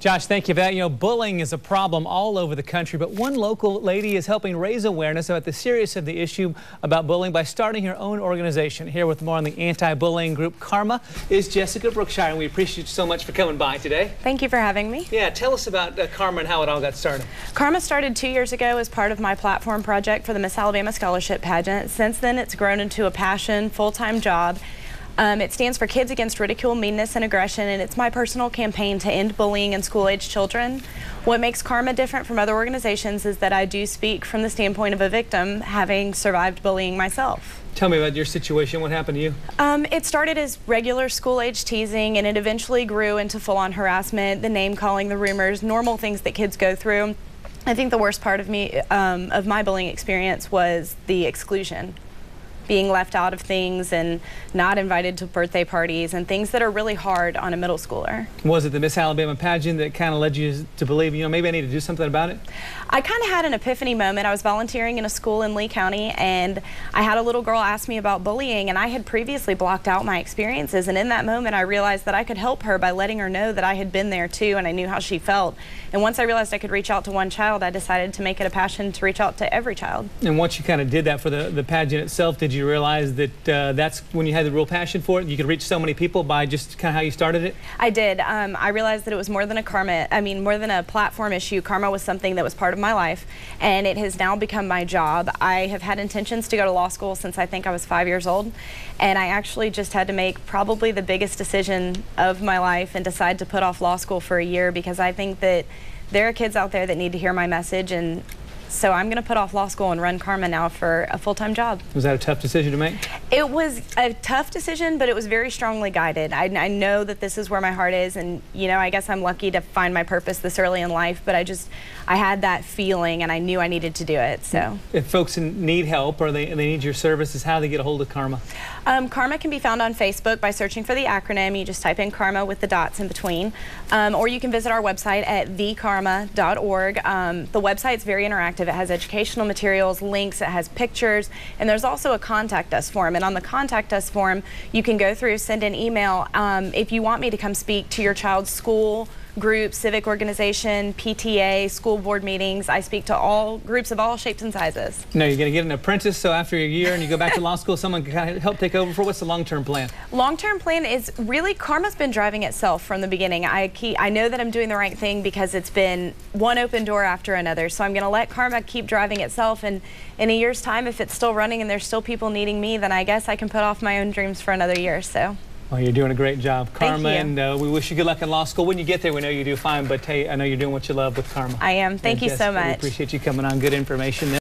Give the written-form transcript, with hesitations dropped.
Josh, thank you for that. You know, bullying is a problem all over the country, but one local lady is helping raise awareness about the seriousness of the issue about bullying by starting her own organization. Here with more on the anti-bullying group Karma is Jessica Brookshire, and we appreciate you so much for coming by today. Thank you for having me. Yeah, tell us about Karma and how it all got started. Karma started 2 years ago as part of my platform project for the Miss Alabama Scholarship Pageant. Since then, it's grown into a passion, full-time job. It stands for Kids Against Ridicule, Meanness, and Aggression, and it's my personal campaign to end bullying in school-age children. What makes Karma different from other organizations is that I do speak from the standpoint of a victim, having survived bullying myself. Tell me about your situation. What happened to you? It started as regular school-age teasing, and it eventually grew into full-on harassment, the name-calling, the rumors, normal things that kids go through. I think the worst part of my bullying experience was the exclusion. Being left out of things and not invited to birthday parties and things that are really hard on a middle schooler. Was it the Miss Alabama pageant that kind of led you to believe, you know, maybe I need to do something about it? I kind of had an epiphany moment. I was volunteering in a school in Lee County, and I had a little girl ask me about bullying, and I had previously blocked out my experiences, and in that moment I realized that I could help her by letting her know that I had been there too and I knew how she felt. And once I realized I could reach out to one child, I decided to make it a passion to reach out to every child. And once you kind of did that for the pageant itself, did you realize that that's when you had the real passion for it? You could reach so many people by just kind of how you started it? I did. I realized that it was more than more than a platform issue. Karma was something that was part of my life, and it has now become my job. I have had intentions to go to law school since I think I was 5 years old, and I actually just had to make probably the biggest decision of my life and decide to put off law school for a year, because I think that there are kids out there that need to hear my message, and so I'm going to put off law school and run Karma now for a full-time job. Was that a tough decision to make? It was a tough decision, but it was very strongly guided. I know that this is where my heart is, and you know, I guess I'm lucky to find my purpose this early in life, but I had that feeling and I knew I needed to do it. So if folks need help or they need your services, how do they get a hold of Karma? Karma can be found on Facebook by searching for the acronym. You just type in Karma with the dots in between, or you can visit our website at thekarma.org. The website's very interactive. It has educational materials, links, it has pictures, and there's also a contact us form. And on the contact us form, you can go through, send an email if you want me to come speak to your child's school, group, civic organization, PTA, school board meetings. I speak to all groups of all shapes and sizes. No, you're going to get an apprentice, so after a year and you go back to law school, someone can kind of help take over. What's the long-term plan? Long-term plan is really, Karma's been driving itself from the beginning. I know that I'm doing the right thing because it's been one open door after another. So I'm going to let Karma keep driving itself, and in a year's time, if it's still running and there's still people needing me, then I guess I can put off my own dreams for another year. So. Well, you're doing a great job, Karma, Thank you. and we wish you good luck in law school. When you get there, we know you do fine, but hey, I know you're doing what you love with Karma. I am. Thank you so much. We appreciate you coming on. Good information there.